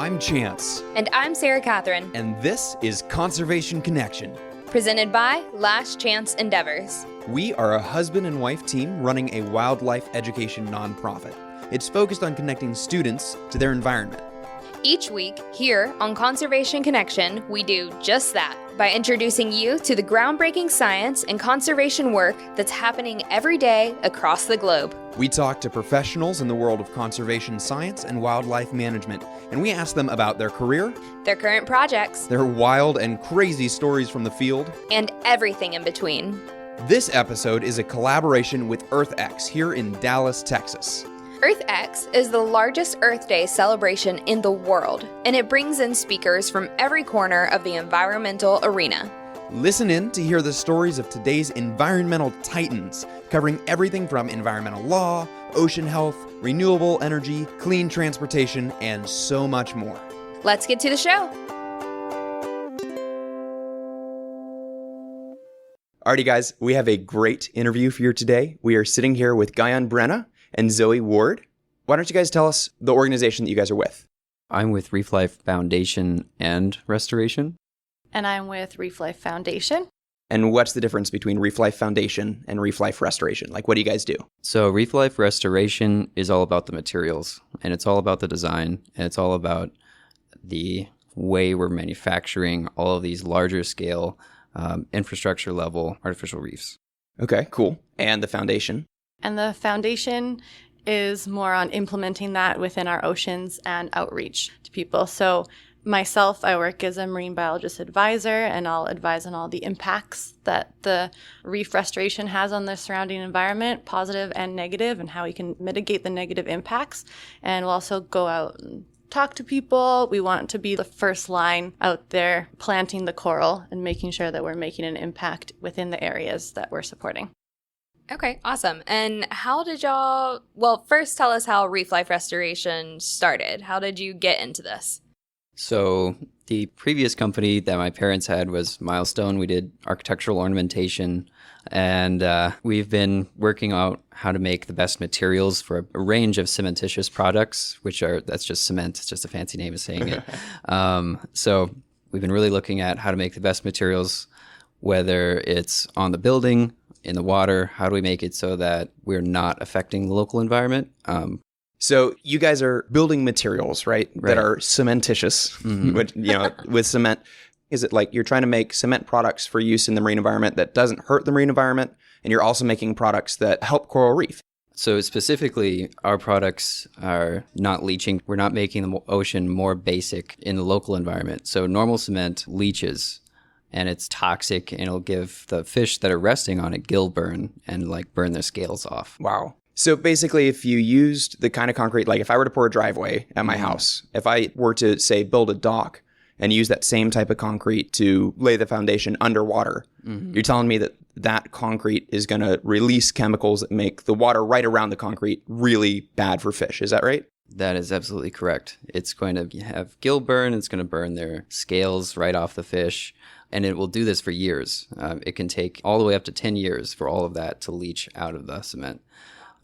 I'm Chance. And I'm Sarah Catherine. And this is Conservation Connection, presented by Last Chance Endeavors. We are a husband and wife team running a wildlife education nonprofit. It's focused on connecting students to their environment. Each week, here on Conservation Connection, we do just that by introducing you to the groundbreaking science and conservation work that's happening every day across the globe. We talk to professionals in the world of conservation science and wildlife management, and we ask them about their career, their current projects, their wild and crazy stories from the field, and everything in between. This episode is a collaboration with EarthX here in Dallas, Texas. EarthX is the largest Earth Day celebration in the world, and it brings in speakers from every corner of the environmental arena. Listen in to hear the stories of today's environmental titans, covering everything from environmental law, ocean health, renewable energy, clean transportation, and so much more. Let's get to the show. Alrighty guys, we have a great interview for you today. We are sitting here with Guyan Brenna and Zoë Ward. Why don't you guys tell us the organization that you guys are with? I'm with Reef Life Foundation and Restoration. And I'm with Reef Life Foundation. And what's the difference between Reef Life Foundation and Reef Life Restoration? Like, what do you guys do? So Reef Life Restoration is all about the materials, and it's all about the design, and it's all about the way we're manufacturing all of these larger scale, infrastructure level artificial reefs. Okay, cool. And the foundation? And the foundation is more on implementing that within our oceans and outreach to people. So myself, I work as a marine biologist advisor, and I'll advise on all the impacts that the reef restoration has on the surrounding environment, positive and negative, and how we can mitigate the negative impacts. And we'll also go out and talk to people. We want to be the first line out there planting the coral and making sure that we're making an impact within the areas that we're supporting. Okay, awesome. And how did y'all, first tell us how Reef Life Restoration started. How did you get into this? So the previous company that my parents had was Milestone. We did architectural ornamentation, and we've been working out how to make the best materials for a range of cementitious products, that's just cement. It's just a fancy name of saying it. So we've been really looking at how to make the best materials, whether it's on the building, in the water. How do we make it so that we're not affecting the local environment? So you guys are building materials, right? That are cementitious, which, with cement. Is it like you're trying to make cement products for use in the marine environment that doesn't hurt the marine environment, and you're also making products that help coral reef? So specifically, our products are not leaching. We're not making the ocean more basic in the local environment. So normal cement leaches, and it's toxic, and it'll give the fish that are resting on it gill burn and burn their scales off. Wow. So basically, if you used the kind of concrete, like if I were to pour a driveway at my house, if I were to, say, build a dock and use that same type of concrete to lay the foundation underwater, you're telling me that that concrete is going to release chemicals that make the water right around the concrete really bad for fish. Is that right? That is absolutely correct. It's going to have gill burn. It's going to burn their scales right off the fish. And it will do this for years. It can take all the way up to 10 years for all of that to leach out of the cement.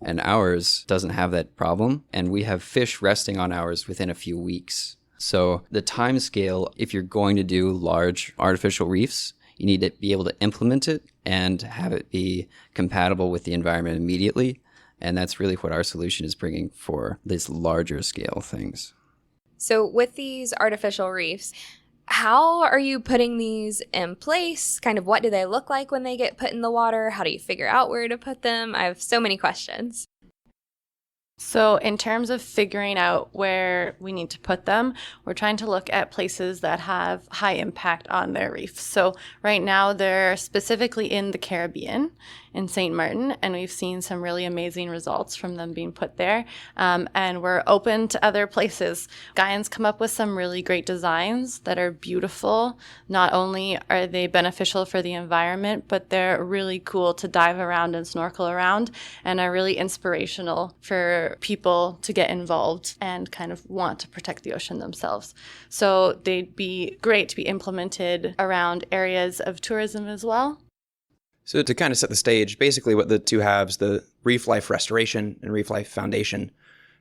And ours doesn't have that problem. And we have fish resting on ours within a few weeks. So the time scale, if you're going to do large artificial reefs, you need to be able to implement it and have it be compatible with the environment immediately. And that's really what our solution is bringing for these larger scale things. So with these artificial reefs, how are you putting these in place? Kind of what do they look like when they get put in the water? How do you figure out where to put them? I have so many questions. So in terms of figuring out where we need to put them, we're trying to look at places that have high impact on their reefs. So right now they're specifically in the Caribbean, in St. Martin, and we've seen some really amazing results from them being put there. And we're open to other places. Guyan's come up with some really great designs that are beautiful. Not only are they beneficial for the environment, but they're really cool to dive around and snorkel around, and are really inspirational for people to get involved and kind of want to protect the ocean themselves. So they'd be great to be implemented around areas of tourism as well. So to kind of set the stage, basically what the two halves, the Reef Life Restoration and Reef Life Foundation,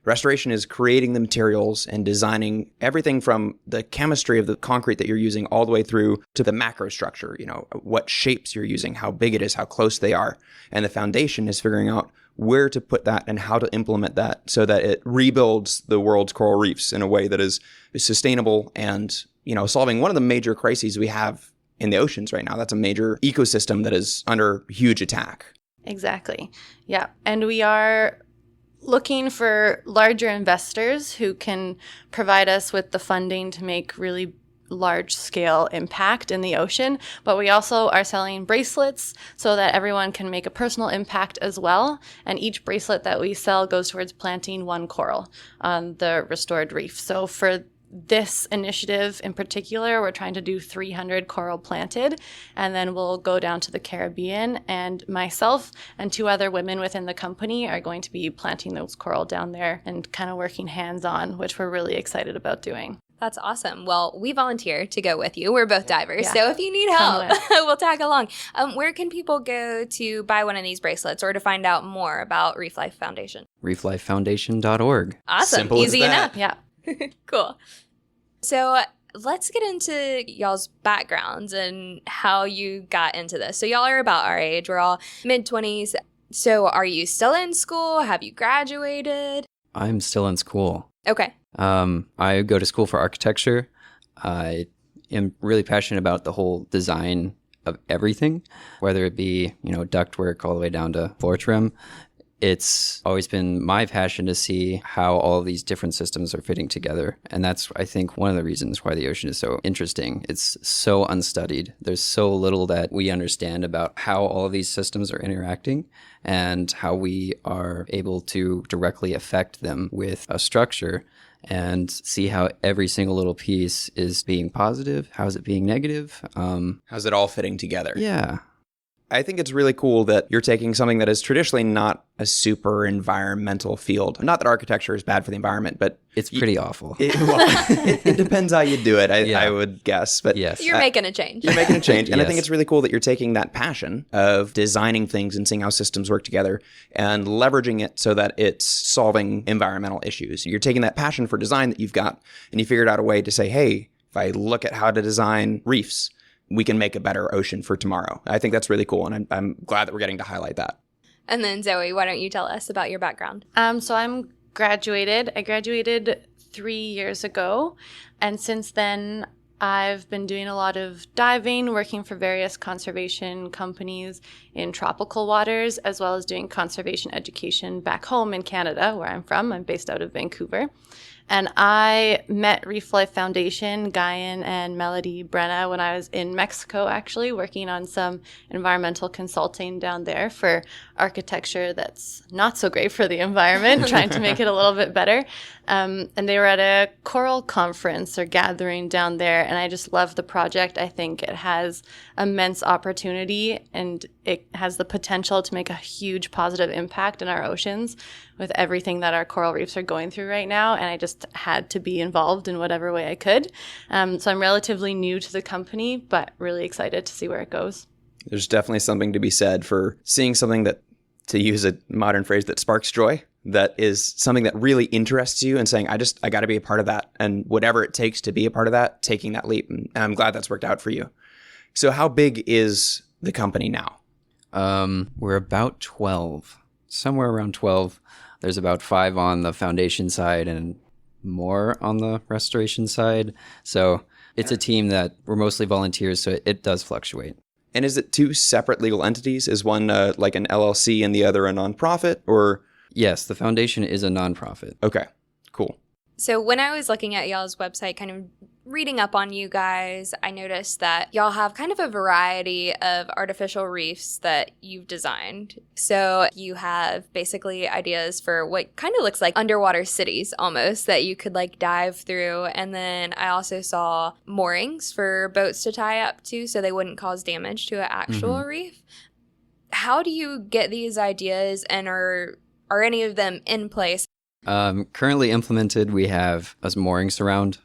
Restoration is creating the materials and designing everything from the chemistry of the concrete that you're using all the way through to the macro structure, what shapes you're using, how big it is, how close they are. And the foundation is figuring out where to put that and how to implement that so that it rebuilds the world's coral reefs in a way that is sustainable and, solving one of the major crises we have in the oceans right now. That's a major ecosystem that is under huge attack. Exactly. Yeah. And we are looking for larger investors who can provide us with the funding to make really large scale impact in the ocean. But we also are selling bracelets so that everyone can make a personal impact as well. And each bracelet that we sell goes towards planting one coral on the restored reef. So for this initiative in particular, we're trying to do 300 coral planted, and then we'll go down to the Caribbean, and myself and 2 other women within the company are going to be planting those coral down there and kind of working hands-on, which we're really excited about doing. That's awesome. Well, we volunteer to go with you. We're both divers, Yeah. so if you need help, we'll tag along. Where can people go to buy one of these bracelets or to find out more about Reef Life Foundation? reeflifefoundation.org. Awesome. Simple as Easy that. enough. Yeah. Cool. So let's get into y'all's backgrounds and how you got into this. So y'all are about our age. We're all mid-20s. So are you still in school? Have you graduated? I'm still in school. Okay. I go to school for architecture. I am really passionate about the whole design of everything, whether it be, ductwork all the way down to floor trim. It's always been my passion to see how all of these different systems are fitting together. And that's, I think, one of the reasons why the ocean is so interesting. It's so unstudied. There's so little that we understand about how all of these systems are interacting and how we are able to directly affect them with a structure and see how every single little piece is being positive. How is it being negative? How's it all fitting together? Yeah. I think it's really cool that you're taking something that is traditionally not a super environmental field. Not that architecture is bad for the environment, but It's pretty awful. it depends how you do it, I would guess. But Yes. You're making a change. You're making a change. And I think Yes. it's really cool that you're taking that passion of designing things and seeing how systems work together and leveraging it so that it's solving environmental issues. You're taking that passion for design that you've got and you figured out a way to say, hey, if I look at how to design reefs, we can make a better ocean for tomorrow. I think that's really cool. And I'm glad that we're getting to highlight that. And then Zoe, why don't you tell us about your background? So I'm graduated. I graduated 3 years ago. And since then, I've been doing a lot of diving, working for various conservation companies in tropical waters, as well as doing conservation education back home in Canada, where I'm from. I'm based out of Vancouver. And I met Reef Life Foundation, Guyan and Melody Brenna, when I was in Mexico, actually, working on some environmental consulting down there for architecture that's not so great for the environment, trying to make it a little bit better. And they were at a coral conference or gathering down there, and I just love the project. I think it has immense opportunity, and it has the potential to make a huge positive impact in our oceans with everything that our coral reefs are going through right now. And I just had to be involved in whatever way I could. So I'm relatively new to the company, but really excited to see where it goes. There's definitely something to be said for seeing something that, to use a modern phrase, that sparks joy, that is something that really interests you and saying, I got to be a part of that. And whatever it takes to be a part of that, taking that leap. And I'm glad that's worked out for you. So how big is the company now? We're about 12, somewhere around 12. There's about 5 on the foundation side and more on the restoration side. So it's a team that we're mostly volunteers, so it does fluctuate. And is it 2 separate legal entities? Is one like an LLC and the other a nonprofit, or? Yes, the foundation is a nonprofit. Okay, cool. So when I was looking at y'all's website, kind of reading up on you guys, I noticed that y'all have kind of a variety of artificial reefs that you've designed. So you have basically ideas for what kind of looks like underwater cities almost that you could like dive through. And then I also saw moorings for boats to tie up to so they wouldn't cause damage to an actual reef. How do you get these ideas, and are any of them in place? Currently implemented, we have a mooring surround.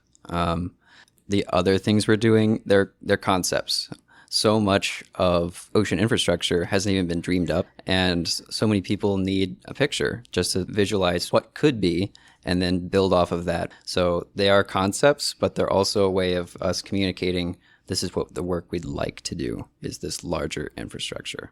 The other things we're doing, they're concepts. So much of ocean infrastructure hasn't even been dreamed up, and so many people need a picture just to visualize what could be and then build off of that. So they are concepts, but they're also a way of us communicating this is what the work we'd like to do, is this larger infrastructure.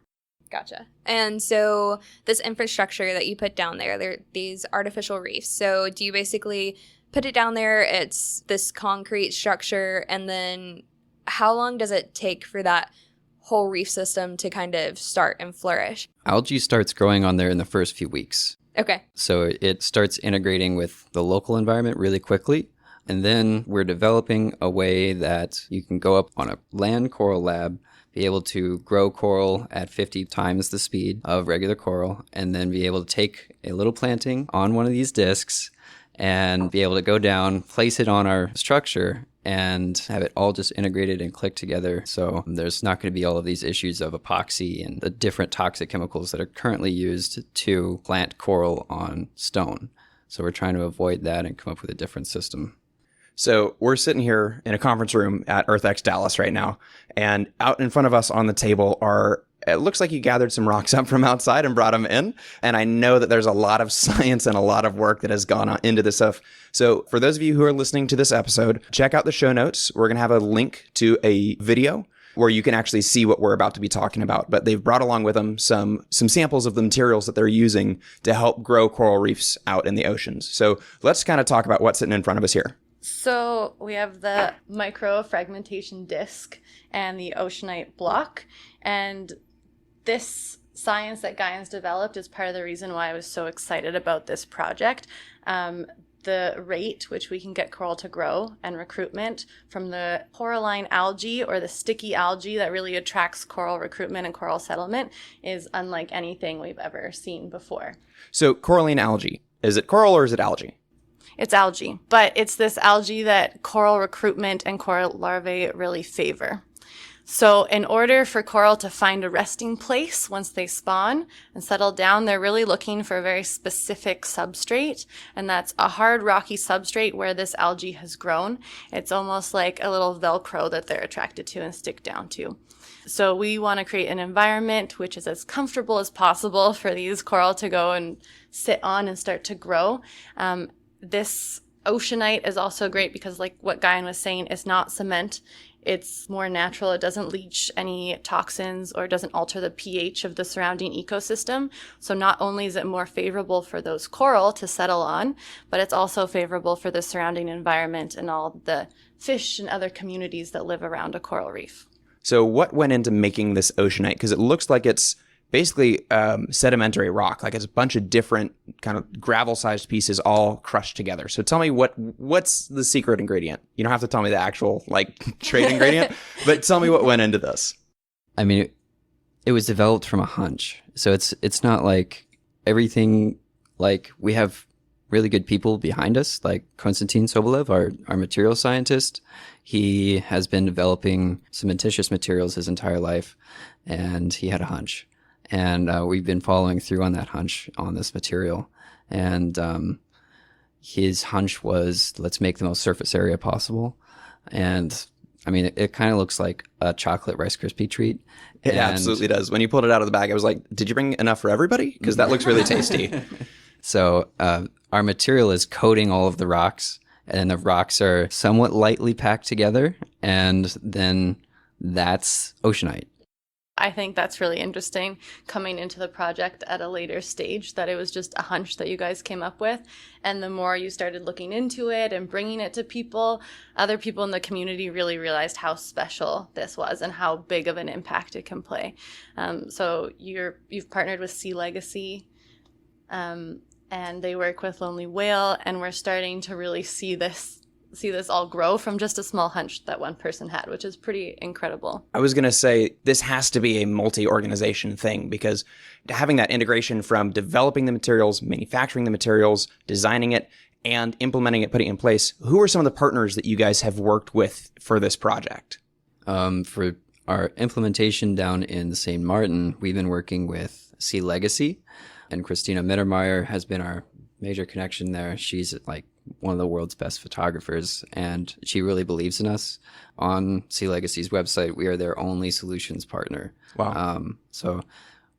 Gotcha. And so this infrastructure that you put down there, they're these artificial reefs. So do you basically put it down there, it's this concrete structure, and then how long does it take for that whole reef system to kind of start and flourish? Algae starts growing on there in the first few weeks. Okay. So it starts integrating with the local environment really quickly. And then we're developing a way that you can go up on a land coral lab, be able to grow coral at 50 times the speed of regular coral, and then be able to take a little planting on one of these discs and be able to go down, place it on our structure, and have it all just integrated and click together. So there's not going to be all of these issues of epoxy and the different toxic chemicals that are currently used to plant coral on stone. So we're trying to avoid that and come up with a different system. So we're sitting here in a conference room at EarthX Dallas right now, and out in front of us on the table it looks like you gathered some rocks up from outside and brought them in. And I know that there's a lot of science and a lot of work that has gone on into this stuff. So for those of you who are listening to this episode, check out the show notes. We're going to have a link to a video where you can actually see what we're about to be talking about. But they've brought along with them some samples of the materials that they're using to help grow coral reefs out in the oceans. So let's kind of talk about what's sitting in front of us here. So we have the microfragmentation disc and the oceanite block. And this science that Guyan's developed is part of the reason why I was so excited about this project. The rate which we can get coral to grow and recruitment from the coralline algae, or the sticky algae that really attracts coral recruitment and coral settlement, is unlike anything we've ever seen before. So coralline algae, is it coral or is it algae? It's algae, but it's this algae that coral recruitment and coral larvae really favor. So in order for coral to find a resting place once they spawn and settle down, they're really looking for a very specific substrate, and that's a hard rocky substrate where this algae has grown. It's almost like a little Velcro that they're attracted to and stick down to. So we want to create an environment which is as comfortable as possible for these coral to go and sit on and start to grow. This oceanite is also great because, like what Guyan was saying, it's not cement. It's more natural. It doesn't leach any toxins or doesn't alter the pH of the surrounding ecosystem. So not only is it more favorable for those coral to settle on, but it's also favorable for the surrounding environment and all the fish and other communities that live around a coral reef. So what went into making this oceanite? Because it looks like it's basically sedimentary rock, like it's a bunch of different kind of gravel-sized pieces all crushed together. So tell me what's the secret ingredient? You don't have to tell me the actual trade ingredient, but tell me what went into this. I mean, it was developed from a hunch. So it's not like everything, like we have really good people behind us, like Konstantin Sobolev, our material scientist. He has been developing cementitious materials his entire life, and he had a hunch. And we've been following through on that hunch on this material. And his hunch was, let's make the most surface area possible. And I mean, it kind of looks like a chocolate Rice Krispie treat. It absolutely does. When you pulled it out of the bag, I was like, did you bring enough for everybody? Because that looks really tasty. So our material is coating all of the rocks, and the rocks are somewhat lightly packed together. And then that's oceanite. I think that's really interesting coming into the project at a later stage, that it was just a hunch that you guys came up with. And the more you started looking into it and bringing it to people, other people in the community really realized how special this was and how big of an impact it can play. So you've partnered with Sea Legacy, and they work with Lonely Whale, and we're starting to really see this all grow from just a small hunch that one person had, which is pretty incredible. I was going to say this has to be a multi-organization thing, because having that integration from developing the materials, manufacturing the materials, designing it, and implementing it, putting it in place, who are some of the partners that you guys have worked with for this project? For our implementation down in St. Martin, we've been working with Sea Legacy, and Christina Mittermeier has been our major connection there. She's like one of the world's best photographers, and she really believes in us. On Sea Legacy's website, we are their only solutions partner. Wow. So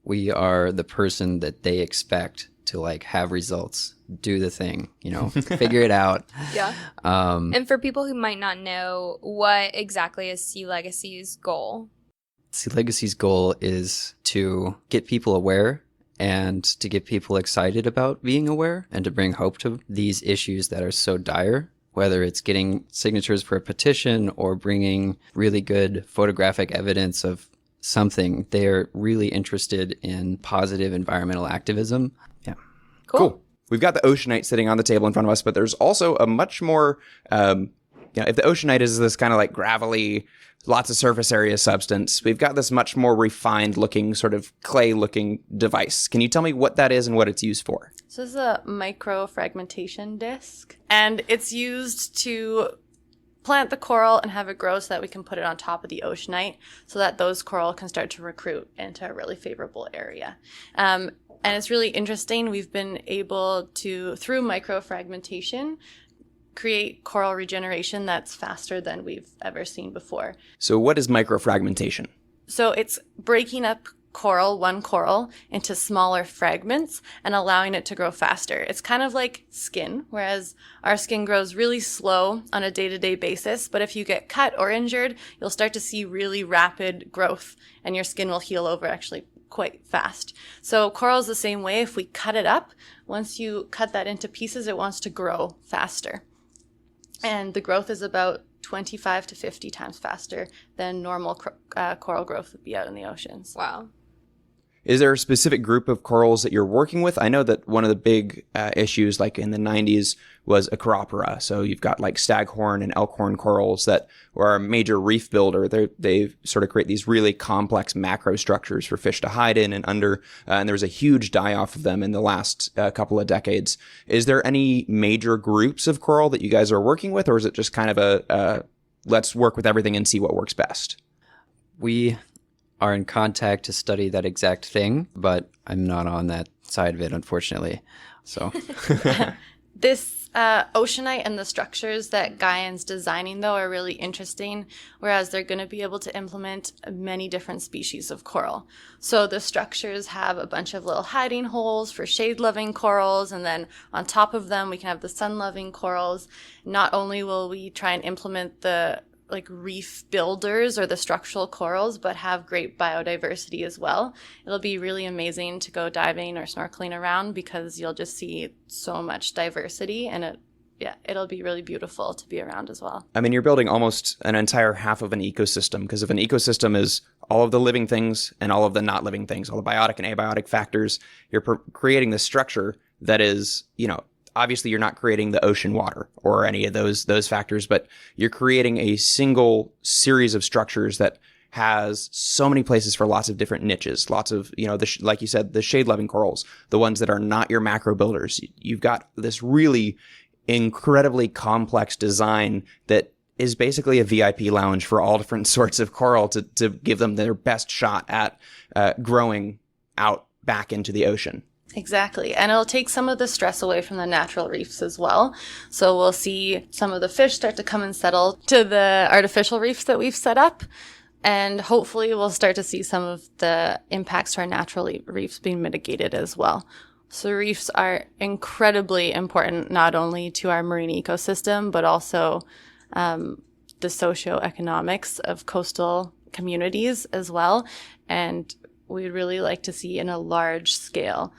we are the person that they expect to have results do the thing, figure it out. Yeah. And for people who might not know, what exactly is Sea Legacy's goal? Sea Legacy's goal is to get people aware and to get people excited about being aware and to bring hope to these issues that are so dire, whether it's getting signatures for a petition or bringing really good photographic evidence of something. They're really interested in positive environmental activism. Yeah. Cool. We've got the oceanite sitting on the table in front of us, but there's also a much more, if the oceanite is this kind of like gravelly, lots of surface area substance, we've got this much more refined looking, sort of clay looking device. Can you tell me what that is and what it's used for? So this is a microfragmentation disc, and it's used to plant the coral and have it grow so that we can put it on top of the oceanite so that those coral can start to recruit into a really favorable area. And it's really interesting. We've been able to, through microfragmentation, create coral regeneration that's faster than we've ever seen before. So what is microfragmentation? So it's breaking up one coral, into smaller fragments and allowing it to grow faster. It's kind of like skin, whereas our skin grows really slow on a day-to-day basis. But if you get cut or injured, you'll start to see really rapid growth and your skin will heal over actually quite fast. So coral is the same way. If we cut it up, once you cut that into pieces, it wants to grow faster. And the growth is about 25 to 50 times faster than normal coral growth would be out in the oceans. Wow. Is there a specific group of corals that you're working with? I know that one of the big issues, like in the 90s, was Acropora. So you've got like staghorn and elkhorn corals that are a major reef builder. They sort of create these really complex macro structures for fish to hide in and under. And there was a huge die-off of them in the last couple of decades. Is there any major groups of coral that you guys are working with, or is it just kind of a let's work with everything and see what works best? We are in contact to study that exact thing, but I'm not on that side of it, unfortunately. So this oceanite and the structures that Gaian's designing, though, are really interesting, whereas they're going to be able to implement many different species of coral. So the structures have a bunch of little hiding holes for shade-loving corals, and then on top of them, we can have the sun-loving corals. Not only will we try and implement the reef builders or the structural corals, but have great biodiversity as well. It'll be really amazing to go diving or snorkeling around because you'll just see so much diversity, and it'll be really beautiful to be around as well. I mean, you're building almost an entire half of an ecosystem, because if an ecosystem is all of the living things and all of the not living things, all the biotic and abiotic factors, you're creating this structure that is, obviously you're not creating the ocean water or any of those factors, but you're creating a single series of structures that has so many places for lots of different niches, lots of, like you said, the shade-loving corals, the ones that are not your macro builders. You've got this really incredibly complex design that is basically a VIP lounge for all different sorts of coral to give them their best shot at growing out back into the ocean. Exactly. And it'll take some of the stress away from the natural reefs as well. So we'll see some of the fish start to come and settle to the artificial reefs that we've set up. And hopefully we'll start to see some of the impacts to our natural reefs being mitigated as well. So reefs are incredibly important, not only to our marine ecosystem, but also the socioeconomics of coastal communities as well. And we'd really like to see in a large scale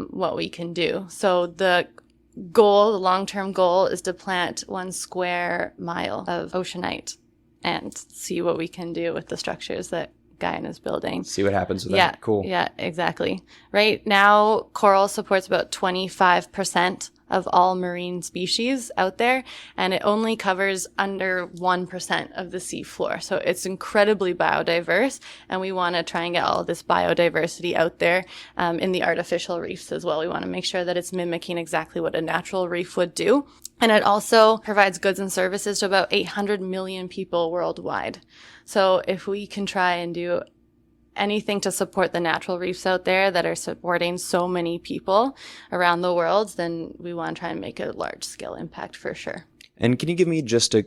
what we can do. So the long-term goal is to plant 1 square mile of oceanite and see what we can do with the structures that Gaian is building. See what happens with that. Cool. Yeah, exactly. Right now, coral supports about 25% of all marine species out there, and it only covers under 1% of the sea floor. So it's incredibly biodiverse, and we want to try and get all this biodiversity out there in the artificial reefs as well. We want to make sure that it's mimicking exactly what a natural reef would do. And it also provides goods and services to about 800 million people worldwide. So if we can try and do anything to support the natural reefs out there that are supporting so many people around the world, then we want to try and make a large scale impact for sure. And can you give me just a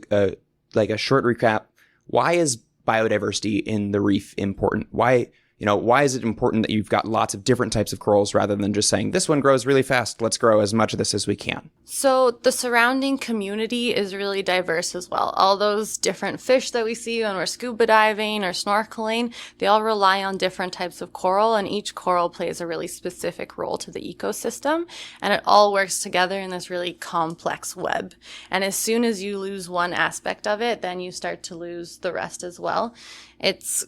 short recap? Why is biodiversity in the reef important? Why, why is it important that you've got lots of different types of corals rather than just saying this one grows really fast, let's grow as much of this as we can? So the surrounding community is really diverse as well. All those different fish that we see when we're scuba diving or snorkeling, they all rely on different types of coral, and each coral plays a really specific role to the ecosystem, and it all works together in this really complex web. And as soon as you lose one aspect of it, then you start to lose the rest as well. It's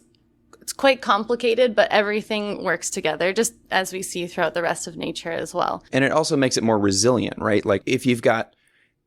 quite complicated, but everything works together, just as we see throughout the rest of nature as well. And it also makes it more resilient, right? Like if you've got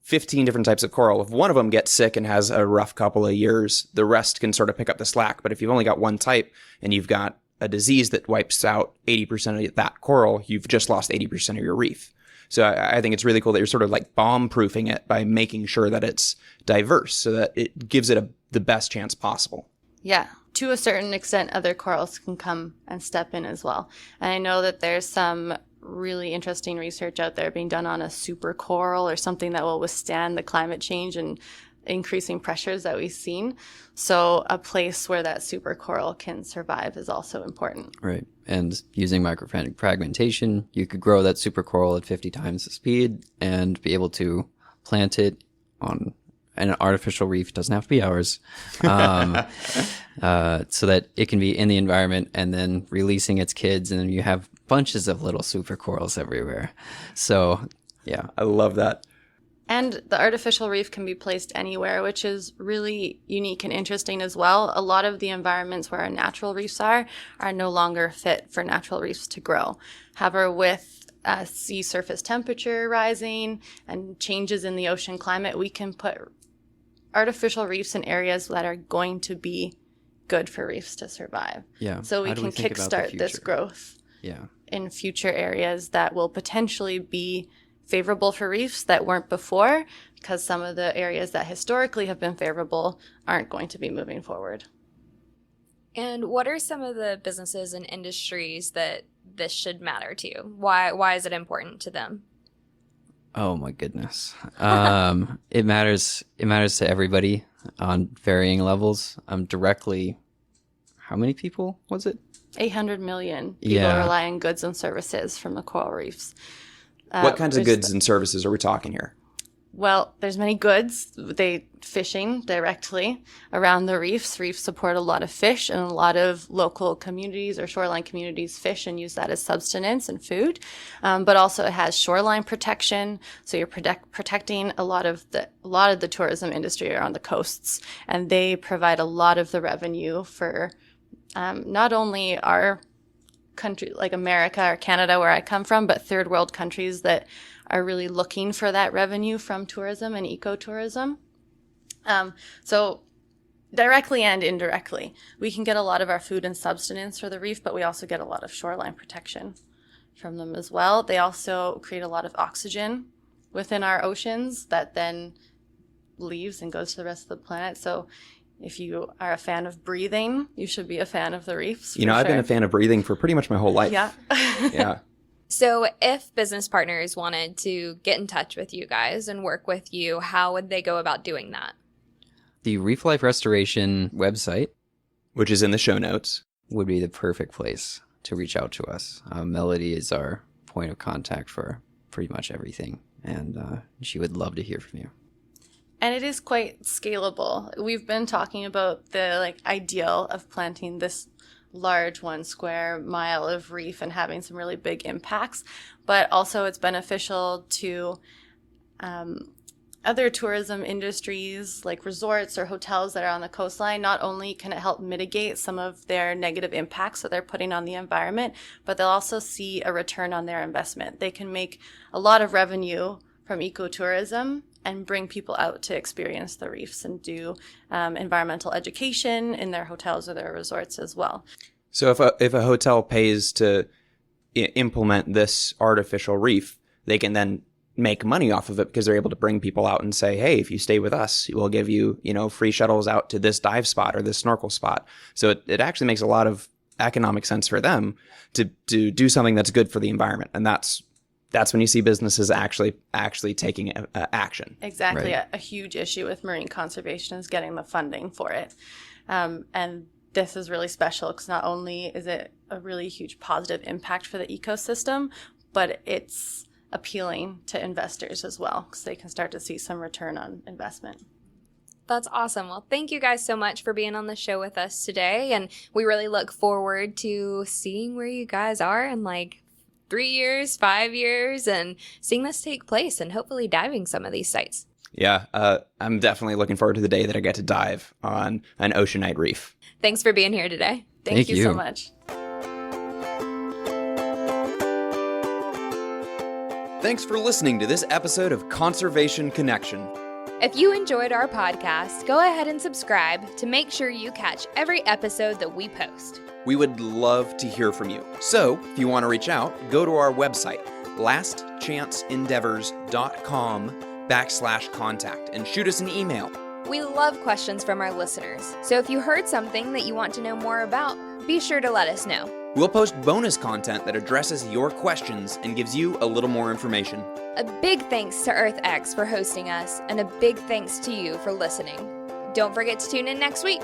15 different types of coral, if one of them gets sick and has a rough couple of years, the rest can sort of pick up the slack. But if you've only got one type and you've got a disease that wipes out 80% of that coral, you've just lost 80% of your reef. So I think it's really cool that you're sort of like bomb-proofing it by making sure that it's diverse so that it gives it the best chance possible. Yeah. To a certain extent, other corals can come and step in as well. And I know that there's some really interesting research out there being done on a super coral or something that will withstand the climate change and increasing pressures that we've seen. So a place where that super coral can survive is also important. Right. And using microfragmentation, you could grow that super coral at 50 times the speed and be able to plant it on an artificial reef. It doesn't have to be ours. So that it can be in the environment and then releasing its kids, and then you have bunches of little super corals everywhere. So, yeah. I love that. And the artificial reef can be placed anywhere, which is really unique and interesting as well. A lot of the environments where our natural reefs are no longer fit for natural reefs to grow. However, with sea surface temperature rising and changes in the ocean climate, we can put artificial reefs in areas that are going to be good for reefs to survive. Yeah. So we can kickstart this growth in future areas that will potentially be favorable for reefs that weren't before, because some of the areas that historically have been favorable aren't going to be moving forward. And what are some of the businesses and industries that this should matter to? Why is it important to them? Oh my goodness. It matters to everybody on varying levels. Directly, how many people was it? 800 million people rely on goods and services from the coral reefs. What kinds of goods and services are we talking here? Well, there's many goods. They fishing directly around the reefs. Reefs support a lot of fish, and a lot of local communities or shoreline communities fish and use that as subsistence and food. But also it has shoreline protection, so you're protecting a lot of the tourism industry around the coasts, and they provide a lot of the revenue for not only our country like America or Canada, where I come from, but third world countries that are really looking for that revenue from tourism and ecotourism. So directly and indirectly, we can get a lot of our food and subsistence for the reef, but we also get a lot of shoreline protection from them as well. They also create a lot of oxygen within our oceans that then leaves and goes to the rest of the planet. So if you are a fan of breathing, you should be a fan of the reefs. I've been a fan of breathing for pretty much my whole life. Yeah. Yeah. So if business partners wanted to get in touch with you guys and work with you, how would they go about doing that? The Reef Life Restoration website, which is in the show notes, would be the perfect place to reach out to us. Melody is our point of contact for pretty much everything, and she would love to hear from you. And it is quite scalable. We've been talking about the ideal of planting this large 1 square mile of reef and having some really big impacts, but also it's beneficial to other tourism industries like resorts or hotels that are on the coastline. Not only can it help mitigate some of their negative impacts that they're putting on the environment, but they'll also see a return on their investment. They can make a lot of revenue from ecotourism and bring people out to experience the reefs and do environmental education in their hotels or their resorts as well. So if a hotel pays to implement this artificial reef, they can then make money off of it because they're able to bring people out and say, hey, if you stay with us, we'll give you, free shuttles out to this dive spot or this snorkel spot. So it actually makes a lot of economic sense for them to do something that's good for the environment. And that's when you see businesses actually taking action. Exactly. Right. A huge issue with marine conservation is getting the funding for it. And this is really special because not only is it a really huge positive impact for the ecosystem, but it's appealing to investors as well because they can start to see some return on investment. That's awesome. Well, thank you guys so much for being on the show with us today. And we really look forward to seeing where you guys are in like 3 years, 5 years, and seeing this take place and hopefully diving some of these sites. Yeah, I'm definitely looking forward to the day that I get to dive on an oceanite reef. Thanks for being here today. Thank you so much. Thanks for listening to this episode of Conservation Connection. If you enjoyed our podcast, go ahead and subscribe to make sure you catch every episode that we post. We would love to hear from you. So, if you want to reach out, go to our website, lastchanceendeavors.com/contact, and shoot us an email. We love questions from our listeners, so if you heard something that you want to know more about, be sure to let us know. We'll post bonus content that addresses your questions and gives you a little more information. A big thanks to EarthX for hosting us, and a big thanks to you for listening. Don't forget to tune in next week.